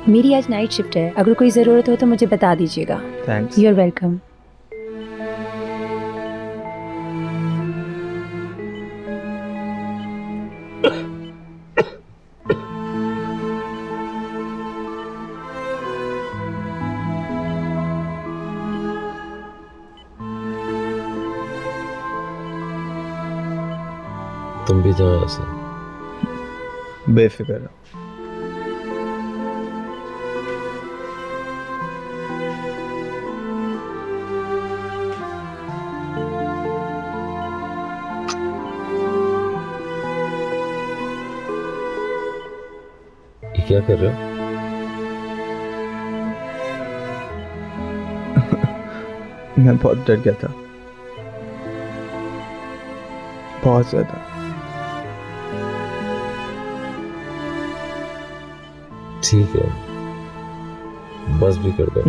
मेरी आज night shift है, अगर कोई ज़रूरत हो तो मुझे बता दीजिएगा। थैंक्स। You are welcome. तुम भी जाओ ऐसे। बेफिक्र रहो। ये क्या कर रहे हो? मैं बहुत डर गया था, बहुत ज्यादा। ठीक है, बस भी कर दो।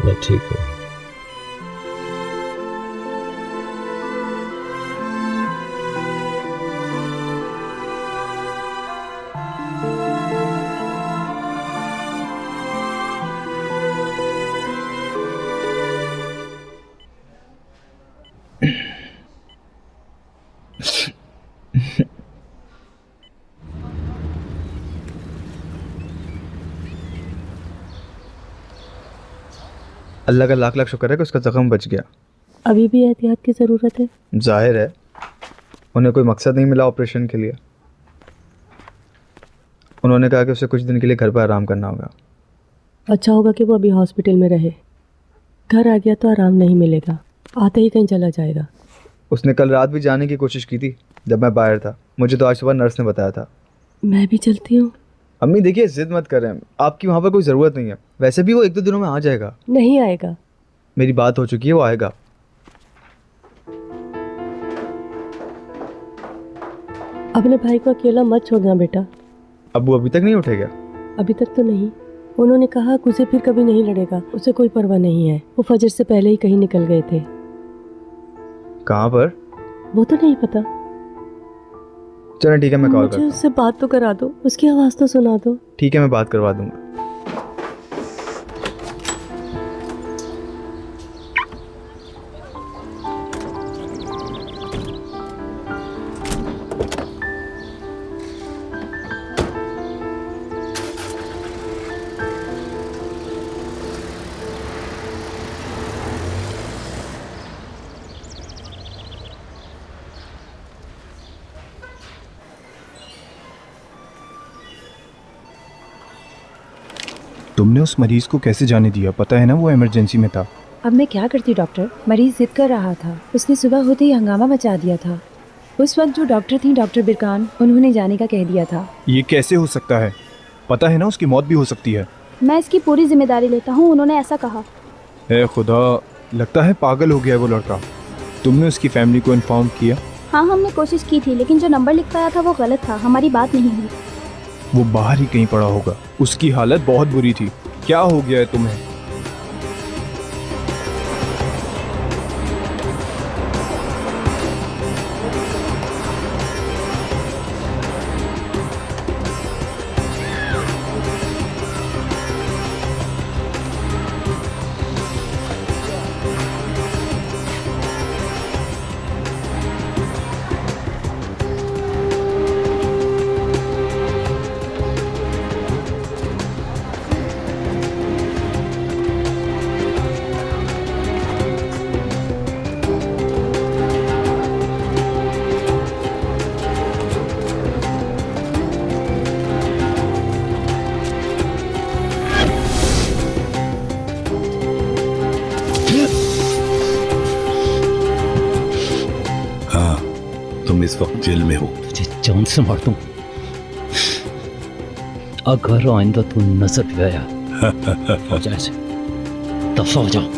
मैं ठीक हूँ। अल्लाह का लाख लाख शुक्र है कि उसका जख्म बच गया। अभी भी एहतियात की ज़रूरत है। जाहिर है, उन्हें कोई मकसद नहीं मिला ऑपरेशन के लिए। उन्होंने कहा कि उसे कुछ दिन के लिए घर पर आराम करना होगा। अच्छा होगा कि वो अभी हॉस्पिटल में रहे। घर आ गया तो आराम नहीं मिलेगा, आते ही कहीं चला जाएगा। उसने कल रात भी जाने की कोशिश की थी जब मैं बाहर था। मुझे तो आज सुबह नर्स ने बताया था। मैं भी चलती हूँ। अम्मी देखिए, जिद मत करें, आपकी वहाँ पर कोई ज़रूरत नहीं है। वैसे भी वो एक दो दिनों में आ जाएगा। नहीं आएगा। मेरी बात हो चुकी है, वो आएगा। अपने भाई को अकेला मत छोड़ना बेटा। अब वो अभी तक नहीं उठेगा? अभी तक तो नहीं। उन्होंने कहा कि उसे फिर कभी नहीं लड़ेगा, उसे कोई परवाह नहीं है। वो फजर से पहले ही कहीं निकल गए थे। कहाँ पर? वो तो नहीं पता। चलो ठीक है, मैं कॉल मुझे करता उससे बात तो करा दो, उसकी आवाज़ तो सुना दो। हूँ। ठीक है, मैं बात करवा दूंगा। तुमने उस मरीज को कैसे जाने दिया? पता है ना वो इमरजेंसी में था। अब मैं क्या करती डॉक्टर, मरीज जिद कर रहा था। उसने सुबह होते ही हंगामा मचा दिया था। उस वक्त जो डॉक्टर थी, डॉक्टर बिरकान, उन्होंने जाने का कह दिया था। ये कैसे हो सकता है? पता है ना उसकी मौत भी हो सकती है। मैं इसकी पूरी जिम्मेदारी लेता हूँ, उन्होंने ऐसा कहा। ए खुदा, लगता है पागल हो गया है वो लड़का। तुमने उसकी फैमिली को इन्फॉर्म किया? हाँ, हमने कोशिश की थी, लेकिन जो नंबर लिख पाया था वो गलत था। हमारी बात नहीं हुई। वो बाहर ही कहीं पड़ा होगा। उसकी हालत बहुत बुरी थी। क्या हो गया है तुम्हें? तुम इस वक्त जेल में हो। तुझे जान से मार दूं अगर आइंदा तू नजर भी आया। हो जाए से दफा हो जाओ।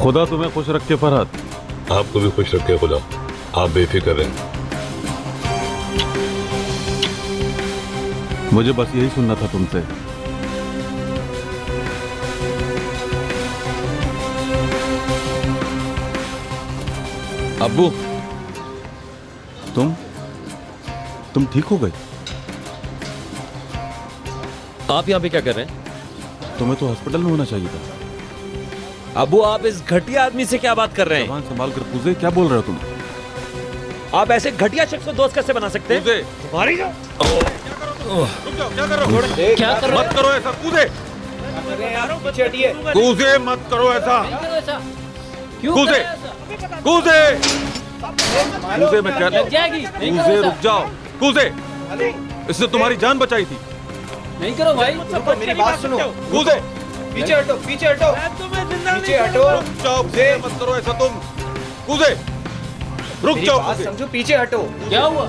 खुदा तुम्हें खुश रखे फरहत। आपको भी खुश रखे खुदा, आप बेफिक्र रहें। मुझे बस यही सुनना था तुमसे। अब्बू, तुम ठीक हो गए? आप यहाँ पे क्या कर रहे हैं? तुम्हें तो हॉस्पिटल में होना चाहिए था। अबू, आप इस घटिया आदमी से क्या बात कर रहे हैं? जबान संभाल कर पूजे, क्या बोल रहे हो तुम? आप ऐसे घटिया शख्स को दोस्त कैसे बना सकते हैं? तुम्हारी क्या कर रहे हो? क्या कर रहे हो? मत करो ऐसा, कूदे कूदे, मत करो ऐसा, कूदे कूदे कूदे, मैं कह कूदे, रुक जाओ, कूदे, इसने तुम्हारी जान बचाई थी। नहीं करो भाई, मेरी बात सुनो, कूदे, पीछे हटो, पीछे हटो, पीछे हटो, रुक जाओ, मत करो ऐसा तुम, कूदे, रुक जाओ, बात समझो, पीछे हटो। क्या हुआ?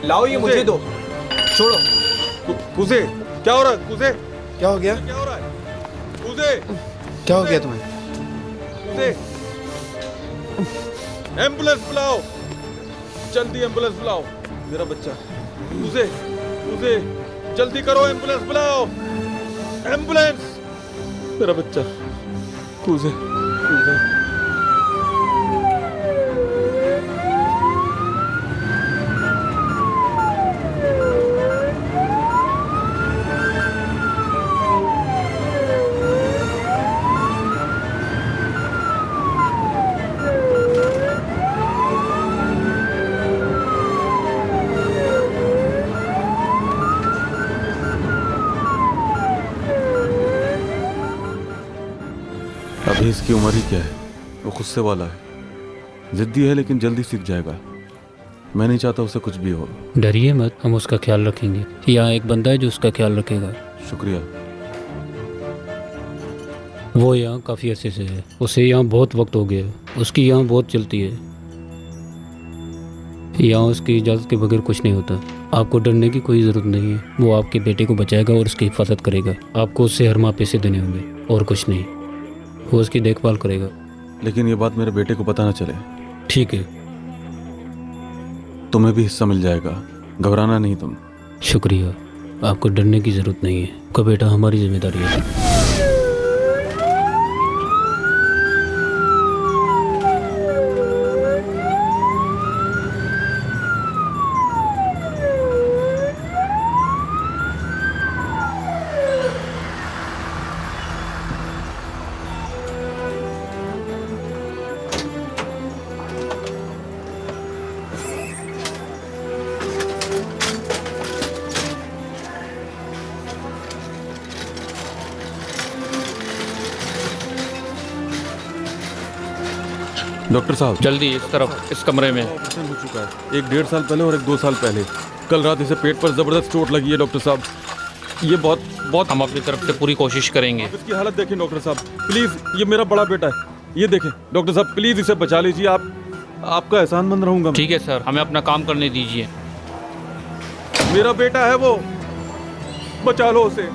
लाओ ये मुझे दो, छोड़ो। कूदे, क्या हो रहा है? कूदे, क्या हो गया? क्या हो रहा है? कूदे, क्या हो गया तुम्हें? कूदे, एम्बुलेंस बुलाओ, जल्दी एम्बुलेंस बुलाओ, मेरा बच्चा। कूदे, कूदे, जल्दी करो, एम्बुलेंस बुलाओ, एम्बुलेंस, मेरा बच्चा। कूदे, कूदे। अभी इसकी उम्र ही क्या है, वो गुस्से वाला है, जिद्दी है, लेकिन जल्दी सीख जाएगा। मैं नहीं चाहता उसे कुछ भी हो। डरिए मत, हम उसका ख्याल रखेंगे। यहाँ एक बंदा है जो उसका ख्याल रखेगा। शुक्रिया। वो यहाँ काफ़ी अरसे से है, उसे यहाँ बहुत वक्त हो गया, उसकी यहाँ बहुत चलती है। यहाँ उसकी इजाज़त के बगैर कुछ नहीं होता। आपको डरने की कोई ज़रूरत नहीं है। वो आपके बेटे को बचाएगा और उसकी हिफाजत करेगा। आपको उससे हर माह पैसे देने होंगे और कुछ नहीं। वो उसकी देखभाल करेगा। लेकिन ये बात मेरे बेटे को पता ना चले। ठीक है, तुम्हें भी हिस्सा मिल जाएगा, घबराना नहीं तुम। शुक्रिया, आपको डरने की ज़रूरत नहीं है। आपका बेटा हमारी जिम्मेदारी है। डॉक्टर साहब, जल्दी इस तरफ, इस कमरे में। ऑपरेशन हो चुका है, एक 1.5 साल पहले और एक 2 साल पहले। कल रात इसे पेट पर जबरदस्त चोट लगी है डॉक्टर साहब। ये बहुत हम अपनी तरफ से पूरी कोशिश करेंगे। इसकी हालत देखें डॉक्टर साहब, प्लीज। ये मेरा बड़ा बेटा है, ये देखें डॉक्टर साहब, प्लीज इसे बचा लीजिए। आपका एहसानमंद रहूंगा। ठीक है सर, हमें अपना काम करने दीजिए। मेरा बेटा है वो, बचा लो उसे।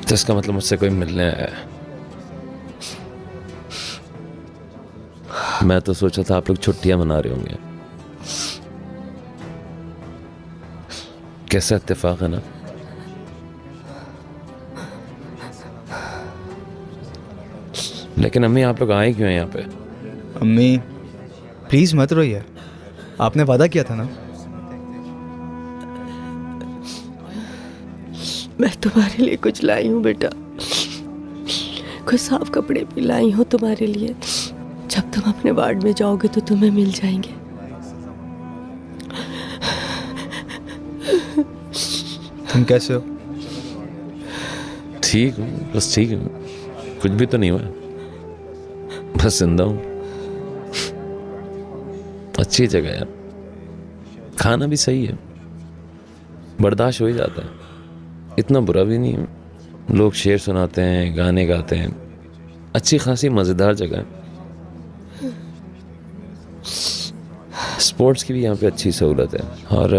तो इसका मतलब मुझसे कोई मिलने आया है। मैं तो सोचा था आप लोग छुट्टियां मना रहे होंगे। कैसा इत्तेफाक है ना। लेकिन अम्मी, आप लोग आए क्यों हैं यहाँ पे? अम्मी प्लीज़ मत रोइए, आपने वादा किया था ना। मैं तुम्हारे लिए कुछ लाई हूँ बेटा, कुछ साफ कपड़े भी लाई हूँ तुम्हारे लिए। जब तुम अपने वार्ड में जाओगे तो तुम्हें मिल जाएंगे। तुम कैसे हो? ठीक हूँ, बस ठीक हूँ, कुछ भी तो नहीं हुआ, बस जिंदा हूँ। अच्छी जगह यार, खाना भी सही है, बर्दाश्त हो ही जाता है, इतना बुरा भी नहीं है। लोग शेर सुनाते हैं, गाने गाते हैं, अच्छी खासी मज़ेदार जगह है। स्पोर्ट्स की भी यहाँ पे अच्छी सहूलत है। और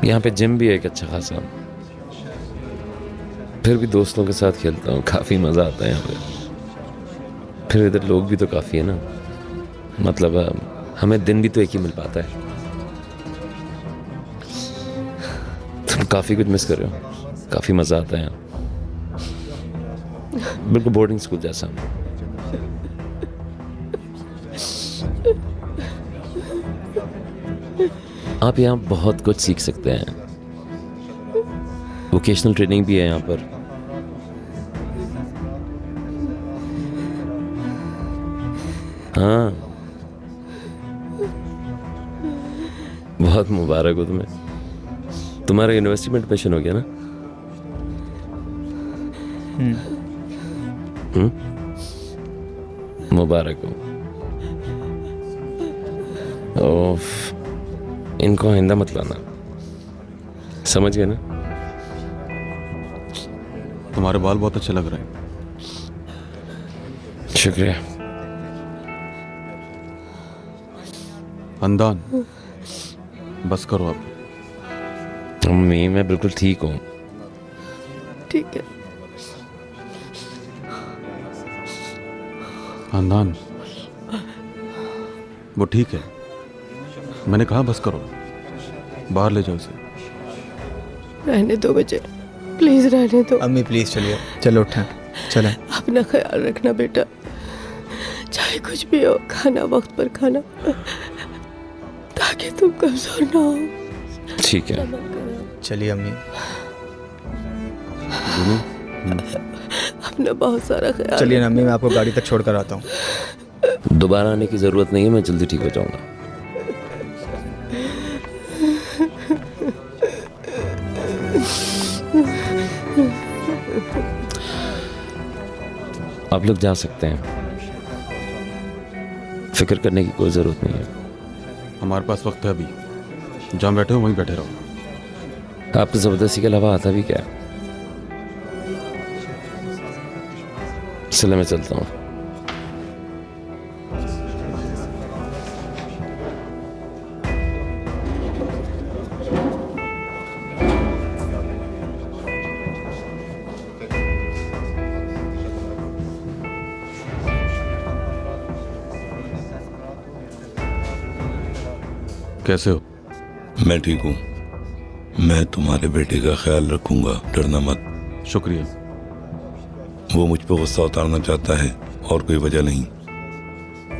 यहाँ पे जिम भी है एक अच्छा खासा, फिर भी दोस्तों के साथ खेलता हूँ, काफ़ी मज़ा आता है यहाँ पे। फिर इधर लोग भी तो काफ़ी है ना, मतलब हमें दिन भी तो एक ही मिल पाता है। तुम काफ़ी कुछ मिस कर रहे हो, काफ़ी मज़ा आता है यहाँ, बिल्कुल बोर्डिंग स्कूल जैसा। आप यहाँ बहुत कुछ सीख सकते हैं, वोकेशनल ट्रेनिंग भी है यहाँ पर। हाँ, बहुत मुबारक हो तुम्हें, तुम्हारा यूनिवर्सिटी में एडमिशन हो गया ना? मुबारक हो। ओफ, इनको आइंदा मत लाना, समझ गए ना? तुम्हारे बाल बहुत अच्छे लग रहे हैं। शुक्रिया। अंदान, बस करो अब। मम्मी, मैं बिल्कुल ठीक हूँ। ठीक है। अंदान, वो ठीक है, मैंने कहा बस करो, बाहर ले जाओ इसे। रहने दो मुझे, प्लीज रहने दो। अम्मी प्लीज चलिए, चलो उठें, चलें। अपना ख्याल रखना बेटा, चाहे कुछ भी हो, खाना वक्त पर खाना, ताकि तुम कमजोर ना हो। ठीक है, चलिए अम्मी। अपना बहुत सारा ख्याल। चलिए ना अम्मी, मैं आपको गाड़ी तक छोड़ कर आता हूँ। दोबारा आने की ज़रूरत नहीं है, मैं जल्दी ठीक हो जाऊँगा। आप लोग जा सकते हैं, फिक्र करने की कोई ज़रूरत नहीं है। हमारे पास वक्त है अभी, जहाँ बैठे हो वहीं बैठे रहो। आपको ज़बरदस्ती के अलावा आता भी क्या? चलो मैं चलता हूँ। कैसे हो? मैं ठीक हूँ। मैं तुम्हारे बेटे का ख्याल रखूंगा, डरना मत। शुक्रिया। वो मुझ पर गुस्सा उतारना चाहता है और कोई वजह नहीं।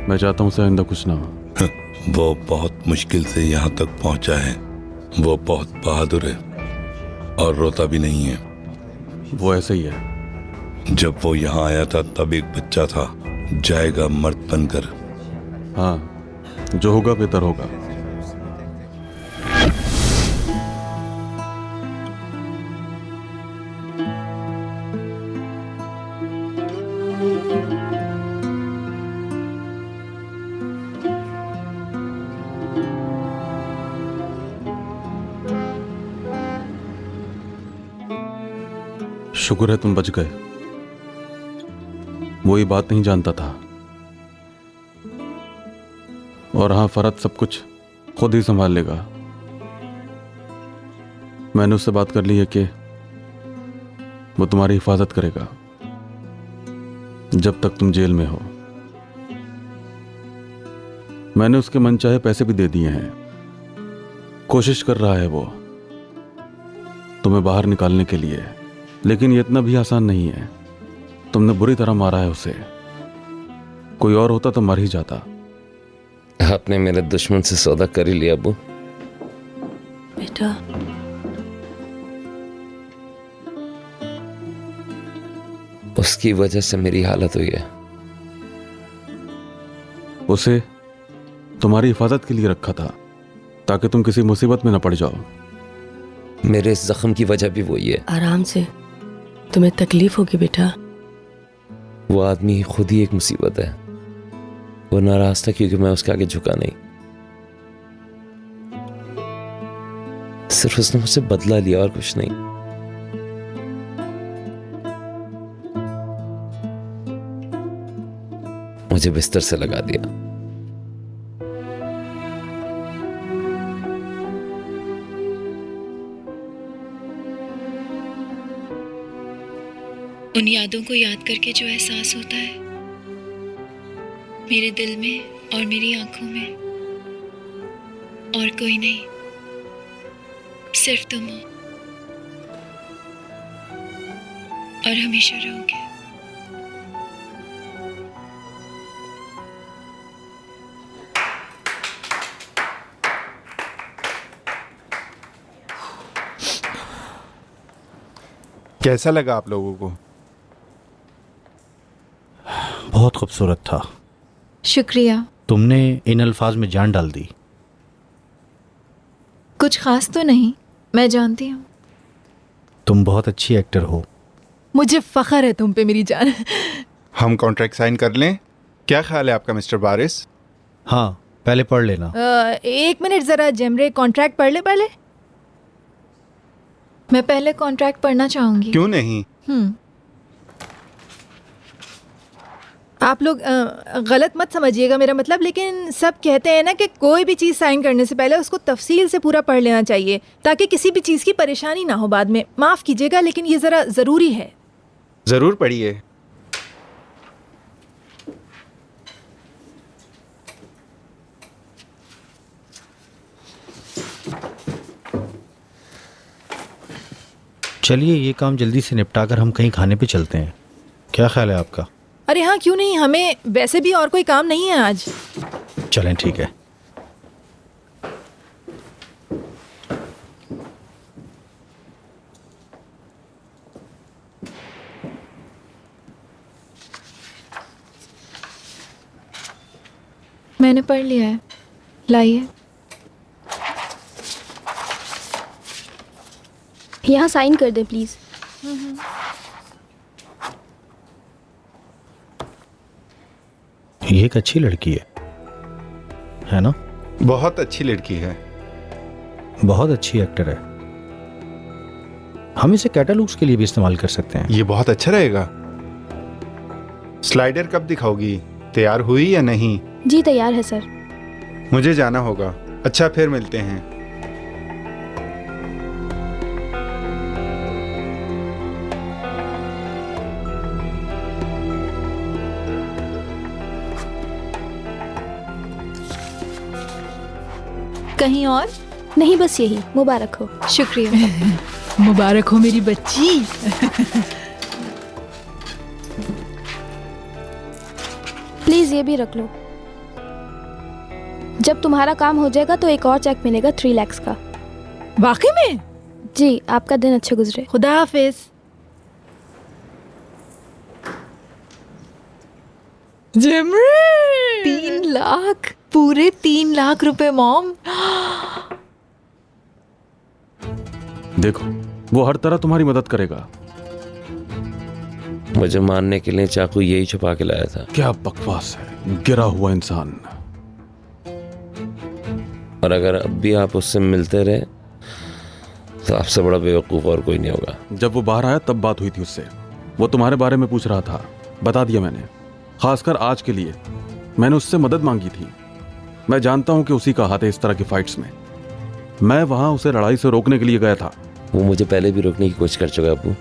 मैं चाहता हूँ उसे आइंदा कुछ ना हो। वो बहुत मुश्किल से यहाँ तक पहुँचा है। वो बहुत बहादुर है और रोता भी नहीं है। वो ऐसे ही है। जब वो यहाँ आया था तब एक बच्चा था, जाएगा मर्द बनकर। हाँ, जो होगा बेहतर होगा। शुक्र है तुम बच गए। वो ये बात नहीं जानता था। और हाँ, फरहत सब कुछ खुद ही संभाल लेगा। मैंने उससे बात कर ली है कि वो तुम्हारी हिफाजत करेगा जब तक तुम जेल में हो। मैंने उसके मनचाहे पैसे भी दे दिए हैं। कोशिश कर रहा है वो तुम्हें बाहर निकालने के लिए, लेकिन ये इतना भी आसान नहीं है। तुमने बुरी तरह मारा है उसे। कोई और होता तो मर ही जाता। आपने मेरे दुश्मन से सौदा कर ही लिया अबू। बेटा, उसकी वजह से मेरी हालत हुई है। उसे तुम्हारी हिफाजत के लिए रखा था ताकि तुम किसी मुसीबत में न पड़ जाओ। मेरे इस जख्म की वजह भी वही है। आराम से, तुम्हें तकलीफ होगी बेटा। वो आदमी खुद ही एक मुसीबत है। वो नाराज था क्योंकि मैं उसके आगे झुका नहीं। सिर्फ उसने मुझसे बदला लिया और कुछ नहीं। मुझे बिस्तर से लगा दिया। उन यादों को याद करके जो एहसास होता है मेरे दिल में और मेरी आंखों में, और कोई नहीं, सिर्फ तुम हो और हमेशा रहोगे। कैसा लगा आप लोगों को? बहुत खूबसूरत था। शुक्रिया। तुमने इन अल्फाज में जान डाल दी। कुछ खास तो नहीं, मैं जानती हूँ। तुम बहुत अच्छी एक्टर हो। मुझे फख्र है तुम पे मेरी जान। हम कॉन्ट्रैक्ट साइन कर लें? क्या ख्याल है आपका मिस्टर बारिस? हाँ, पहले पढ़ लेना। 1 मिनट ज़रा जेमरे, कॉन्ट्रैक्ट पढ़ ले पहले। मैं पहले कॉन्ट्रैक्ट पढ़ना चाहूँगी। क्यों नहीं? आप लोग गलत मत समझिएगा मेरा मतलब, लेकिन सब कहते हैं ना कि कोई भी चीज़ साइन करने से पहले उसको तफसील से पूरा पढ़ लेना चाहिए ताकि किसी भी चीज़ की परेशानी ना हो बाद में। माफ़ कीजिएगा लेकिन ये ज़रा ज़रूरी है। ज़रूर पढ़िए। चलिए ये काम जल्दी से निपटा कर हम कहीं खाने पे चलते हैं। क्या ख्याल है आपका? अरे हाँ, क्यों नहीं, हमें वैसे भी और कोई काम नहीं है आज। चलें, ठीक है। मैंने पढ़ लिया है, लाइए। यहाँ साइन कर दे प्लीज़। ये एक अच्छी लड़की है ना? बहुत अच्छी लड़की है। बहुत अच्छी एक्टर है। हम इसे कैटलॉग्स के लिए भी इस्तेमाल कर सकते हैं। ये बहुत अच्छा रहेगा। स्लाइडर कब दिखाओगी? तैयार हुई या नहीं? जी तैयार है सर। मुझे जाना होगा। अच्छा, फिर मिलते हैं। कहीं और? नहीं, बस यही। मुबारक हो। शुक्रिया। मुबारक हो मेरी बच्ची। प्लीज़ ये भी रख लो। जब तुम्हारा काम हो जाएगा तो एक और चेक मिलेगा 3 लाख का। वाकई में? जी, आपका दिन अच्छा गुजरे। खुदा हाफिज। जेमरे 3 लाख, पूरे 3 लाख रुपए मॉम। देखो, वो हर तरह तुम्हारी मदद करेगा। मुझे मारने के लिए चाकू यही छुपा के लाया था। क्या बकवास है, गिरा हुआ इंसान। और अगर अब भी आप उससे मिलते रहे तो आपसे बड़ा बेवकूफ और कोई नहीं होगा। जब वो बाहर आया तब बात हुई थी उससे। वो तुम्हारे बारे में पूछ रहा था, बता दिया मैंने। खासकर आज के लिए मैंने उससे मदद मांगी थी। मैं जानता हूं कि उसी का हाथ है इस तरह की फाइट्स में। मैं वहां उसे लड़ाई से रोकने के लिए गया था। वो मुझे पहले भी रोकने की कोशिश कर चुका है अब्बू।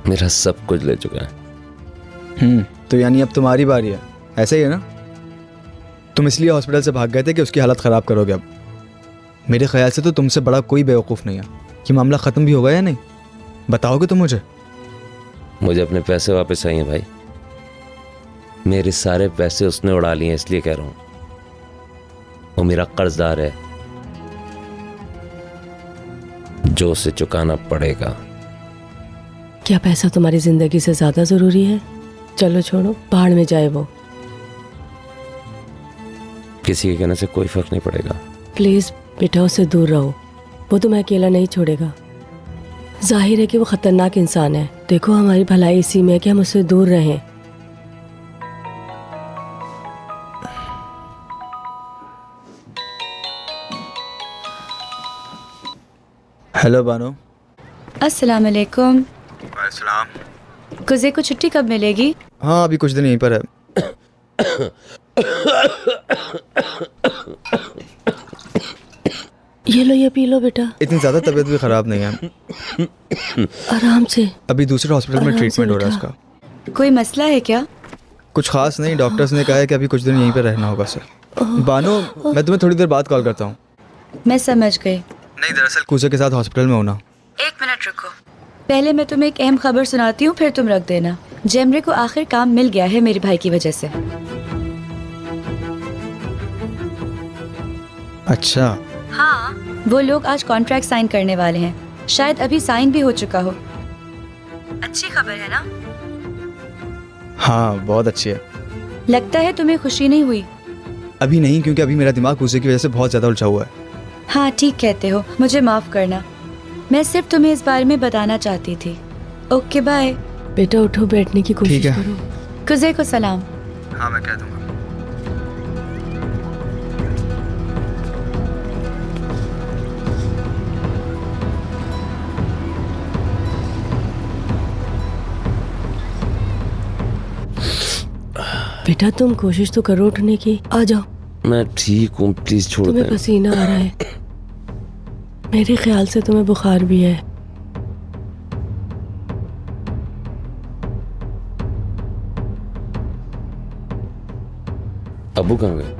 मेरा सब कुछ ले चुका है। तो यानी अब तुम्हारी बारी है, ऐसा ही है ना? तुम इसलिए हॉस्पिटल से भाग गए थे कि उसकी हालत ख़राब करोगे। अब मेरे ख्याल से तो तुमसे बड़ा कोई बेवकूफ़ नहीं है। कि मामला ख़त्म भी होगा या नहीं, बताओगे तुम मुझे? मुझे अपने पैसे वापस चाहिए भाई। मेरे सारे पैसे उसने उड़ा लिए हैं, इसलिए कह रहा हूँ। वो मेरा कर्जदार है जो उसे चुकाना पड़ेगा। क्या पैसा तुम्हारी जिंदगी से ज्यादा जरूरी है? चलो छोड़ो, पहाड़ में जाए वो। किसी के कहने से कोई फर्क नहीं पड़ेगा। प्लीज बेटा, उससे दूर रहो। वो तुम्हें अकेला नहीं छोड़ेगा। जाहिर है कि वो खतरनाक इंसान है। देखो, हमारी भलाई इसी में है कि हम उससे दूर रहें। हेलो बानो। अस्सलाम वालेकुम। अस्सलाम। कुज़े को छुट्टी कब मिलेगी? हाँ, अभी कुछ दिन यहीं पर है। ये पी लो बेटा। इतनी ज़्यादा तबीयत भी ख़राब नहीं है, आराम से। अभी दूसरे हॉस्पिटल में आराम से ट्रीटमेंट हो रहा है बेटा। उसका। कोई मसला है क्या? कुछ खास नहीं, डॉक्टर्स ने कहा है कि अभी कुछ दिन यहीं पे रहना होगा सर। बानो, मैं तुम्हें थोड़ी देर बाद कॉल करता हूँ। मैं समझ गई। नहीं, दरअसल कूजे के साथ हॉस्पिटल में होना। 1 मिनट रुको, पहले मैं तुम्हें एक अहम खबर सुनाती हूँ, फिर तुम रख देना। जेमरे को आखिर काम मिल गया है मेरे भाई की वजह से। अच्छा। हाँ, वो लोग आज कॉन्ट्रैक्ट साइन करने वाले हैं, शायद अभी साइन भी हो चुका हो। अच्छी खबर है ना? हाँ, बहुत अच्छी है। लगता है तुम्हें खुशी नहीं हुई? अभी नहीं, क्योंकि अभी मेरा दिमाग कूजे की वजह से बहुत ज़्यादा उलझा हुआ है। हाँ ठीक कहते हो, मुझे माफ करना। मैं सिर्फ तुम्हें इस बारे में बताना चाहती थी। Okay bye. बेटा उठो, बैठने की कोशिश ठीक है। करो। कुजे को सलाम। हाँ, मैं कह दूँगा। बेटा तुम कोशिश तो करो उठने की। आ जाओ। मैं ठीक हूँ, प्लीज छोड़ तुम्हें दें। पसीना आ रहा है, मेरे ख्याल से तुम्हें बुखार भी है। अबू कहाँ गए?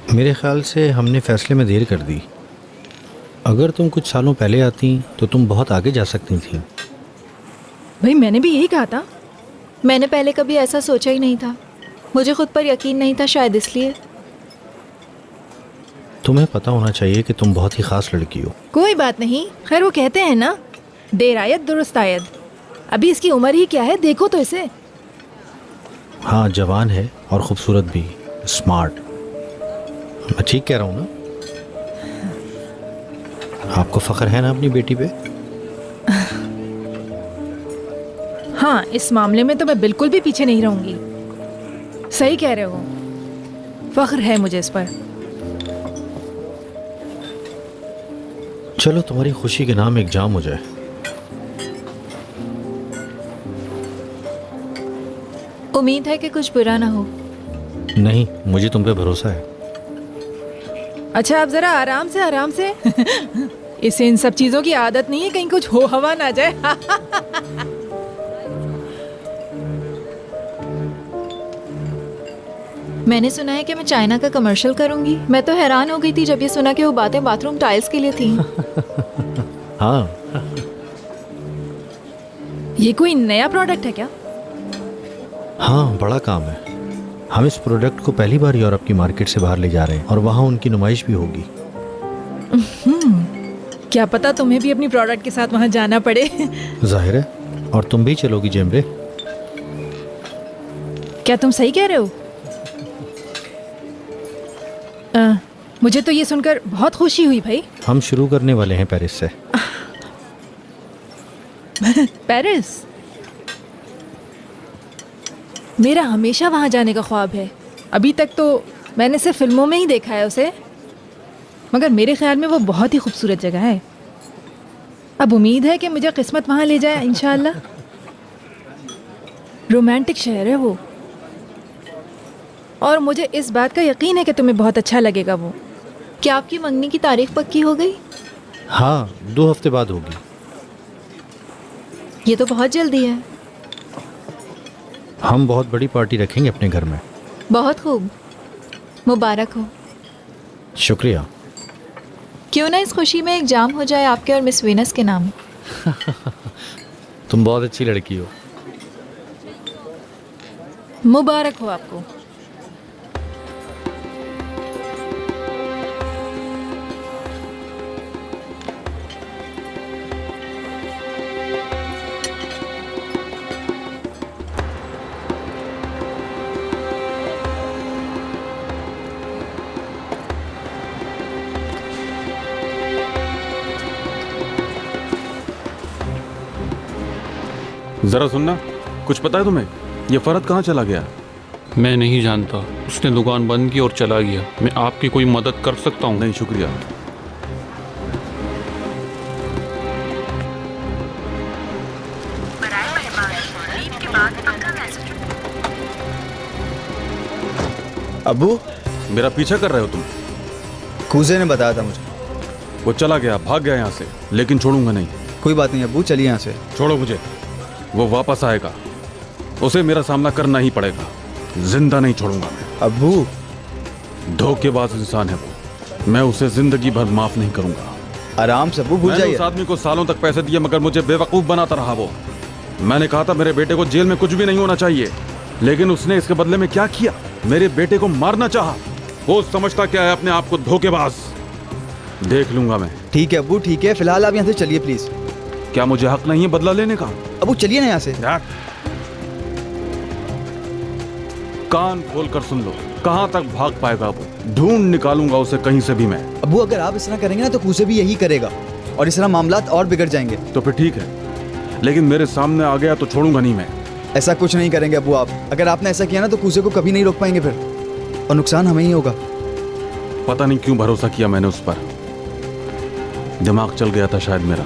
मेरे ख्याल से हमने फैसले में देर कर दी। अगर तुम कुछ सालों पहले आती तो तुम बहुत आगे जा सकती थी। भाई मैंने भी यही कहा था। मैंने पहले कभी ऐसा सोचा ही नहीं था। मुझे खुद पर यकीन नहीं था, शायद इसलिए। तुम्हें पता होना चाहिए कि तुम बहुत ही ख़ास लड़की हो। कोई बात नहीं, खैर वो कहते हैं ना, देर आयत दुरुस्त आयत। अभी इसकी उम्र ही क्या है, देखो तो इसे। हाँ, जवान है और ख़ूबसूरत भी, स्मार्ट। मैं ठीक कह रहा हूँ ना? आपको फ़ख्र है ना अपनी बेटी पे? हाँ, इस मामले में तो मैं बिल्कुल भी पीछे नहीं रहूंगी। सही कह रहे हो, फख्र है मुझे इस पर। चलो तुम्हारी खुशी के नाम एक जाम हो जाए। उम्मीद है कि कुछ बुरा ना हो। नहीं, मुझे तुम पे भरोसा है। अच्छा, आप जरा आराम से आराम से। इसे इन सब चीजों की आदत नहीं है, कहीं कुछ हो हवा ना जाए। मैंने सुना है कि मैं चाइना का कमर्शियल करूंगी। मैं तो हैरान हो गई थी जब ये सुना कि वो बातें बाथरूम टाइल्स के लिए थी। हाँ, ये कोई नया प्रोडक्ट है क्या? हाँ, बड़ा काम है। हम इस प्रोडक्ट को पहली बार यूरोप की मार्केट से बाहर ले जा रहे हैं और वहाँ उनकी नुमाइश भी होगी। क्या पता तुम्हें भी अपनी प्रोडक्ट के साथ वहाँ जाना पड़े। जाहिर है, और तुम भी चलोगी जेमरे। क्या तुम सही कह रहे हो? मुझे तो ये सुनकर बहुत खुशी हुई भाई। हम शुरू करने वाले हैं पेरिस से। पेरिस? मेरा हमेशा वहाँ जाने का ख्वाब है। अभी तक तो मैंने सिर्फ फिल्मों में ही देखा है उसे, मगर मेरे ख्याल में वो बहुत ही खूबसूरत जगह है। अब उम्मीद है कि मुझे किस्मत वहाँ ले जाए इंशाअल्लाह। रोमांटिक शहर है वो, और मुझे इस बात का यकीन है कि तुम्हें बहुत अच्छा लगेगा वो। क्या आपकी मंगनी की तारीख पक्की हो गई? हाँ, 2 हफ्ते बाद होगी। ये तो बहुत जल्दी है। हम बहुत बड़ी पार्टी रखेंगे अपने घर में। बहुत खूब, मुबारक हो। शुक्रिया। क्यों ना इस खुशी में एक जाम हो जाए आपके और मिस वीनस के नाम। तुम बहुत अच्छी लड़की हो। मुबारक हो आपको। जरा सुनना, कुछ पता है तुम्हें ये फरहद कहाँ चला गया? मैं नहीं जानता, उसने दुकान बंद की और चला गया। मैं आपकी कोई मदद कर सकता हूँ? नहीं शुक्रिया। अब्बू, मेरा पीछा कर रहे हो तुम? कूजे ने बताया था मुझे। वो चला गया, भाग गया यहाँ से, लेकिन छोड़ूंगा नहीं। कोई बात नहीं अब्बू, चलिए यहाँ से। छोड़ो मुझे, वो वापस आएगा, उसे मेरा सामना करना ही पड़ेगा। जिंदा नहीं छोड़ूंगा मैं। अब्बू, धोखेबाज इंसान है वो, मैं उसे जिंदगी भर माफ नहीं करूंगा। आराम से अब्बू, भूल मैंने जाइए। उस आदमी को सालों तक पैसे दिए मगर मुझे बेवकूफ बनाता रहा वो। मैंने कहा था मेरे बेटे को जेल में कुछ भी नहीं होना चाहिए, लेकिन उसने इसके बदले में क्या किया? मेरे बेटे को मारना चाहा। वो समझता क्या है अपने आप को? धोखेबाज। देख लूंगा मैं। ठीक है अब्बू, ठीक है, फिलहाल आप यहाँ से चलिए प्लीज। क्या मुझे हक नहीं है बदला लेने का? अब्बू चलिए ना यहाँ से। कान खोल कर सुन लो, कहां तक भाग पाएगा वो? ढूंढ निकालूंगा उसे कहीं से भी मैं। अब्बू अगर आप इस तरह करेंगे ना तो कूसे भी यही करेगा और इस तरह मामलात और बिगड़ जाएंगे। तो फिर ठीक है, लेकिन मेरे सामने आ गया तो छोड़ूंगा नहीं मैं। ऐसा कुछ नहीं करेंगे अब्बू आप। अगर आपने ऐसा किया ना तो कूसे को कभी नहीं रोक पाएंगे फिर, और नुकसान हमें ही होगा। पता नहीं क्यों भरोसा किया मैंने उस पर। दिमाग चल गया था शायद मेरा।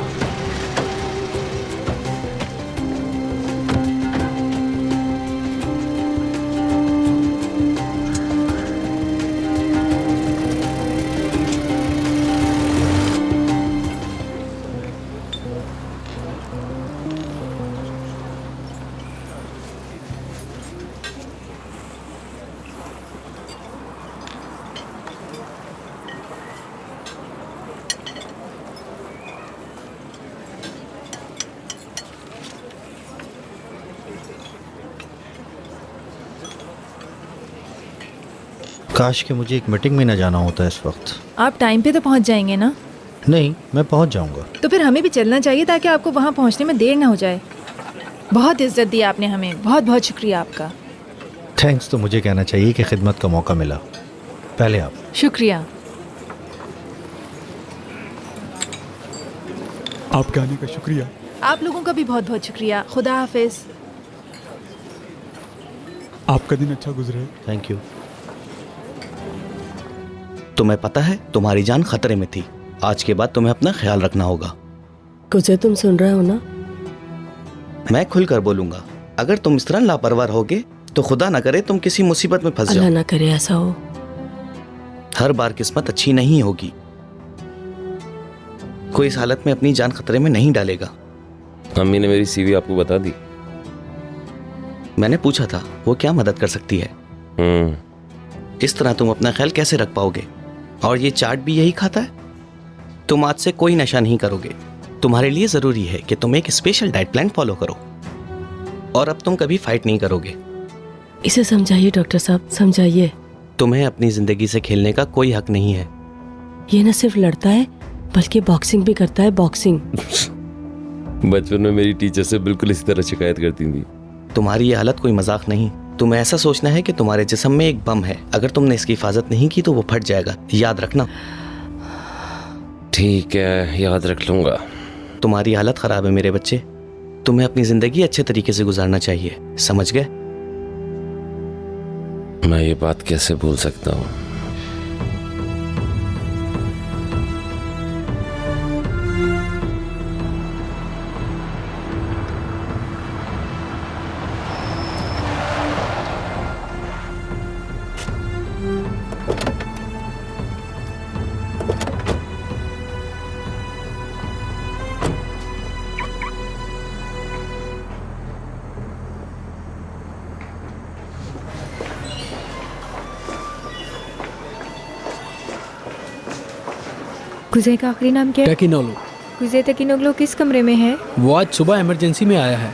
काश कि मुझे एक मीटिंग में न जाना होता इस वक्त। आप टाइम पे तो पहुंच जाएंगे ना? नहीं, मैं पहुंच जाऊंगा। तो फिर हमें भी चलना चाहिए ताकि आपको वहाँ पहुँचने में देर ना हो जाए। बहुत इज्जत दी आपने हमें, बहुत बहुत शुक्रिया आपका। थैंक्स तो मुझे कहना चाहिए कि खिदमत का मौका मिला। पहले आप। शुक्रिया। आपके आने का शुक्रिया। आप लोगों का भी बहुत बहुत शुक्रिया। खुदा हाफिज। आपका दिन अच्छा गुजरे। Thank you. तुम्हें पता है तुम्हारी जान खतरे में थी। आज के बाद तुम्हें अपना ख्याल रखना होगा। कुछ तुम सुन रहे हो ना? मैं खुलकर बोलूंगा, अगर तुम इस तरह लापरवाह रहोगे तो खुदा ना करे तुम किसी मुसीबत में फंस जाओ। अल्लाह ना करे ऐसा हो। हर बार किस्मत अच्छी नहीं होगी। कोई इस हालत में अपनी जान खतरे में नहीं डालेगा। अम्मी ने मेरी सीवी आपको बता दी? मैंने पूछा था वो क्या मदद कर सकती है। इस तरह तुम अपना ख्याल कैसे रख पाओगे? और ये चार्ट भी यही खाता है। तुम आज से कोई नशा नहीं करोगे। तुम्हारे लिए जरूरी है कि तुम एक स्पेशल डाइट प्लान फॉलो करो। और अब तुम कभी फाइट नहीं करोगे। इसे समझाइए डॉक्टर साहब, समझाइए। तुम्हें अपनी जिंदगी से खेलने का कोई हक नहीं है। ये न सिर्फ लड़ता है बल्कि बॉक्सिंग भी करता है। बॉक्सिंग। बचपन में मेरी टीचर से बिल्कुल इसी तरह शिकायत करती थी। तुम्हारी ये हालत कोई मजाक नहीं। तुम्हें ऐसा सोचना है कि तुम्हारे जिस्म में एक बम है। अगर तुमने इसकी हिफाजत नहीं की तो वो फट जाएगा। याद रखना। ठीक है, याद रख लूंगा। तुम्हारी हालत खराब है मेरे बच्चे। तुम्हें अपनी जिंदगी अच्छे तरीके से गुजारना चाहिए, समझ गए? मैं ये बात कैसे भूल सकता हूँ। कुजे का आखिरी नाम क्या है? टेकिनोलो। कुजे टेकिनोग्लो किस कमरे में है? वो आज सुबह इमरजेंसी में आया है।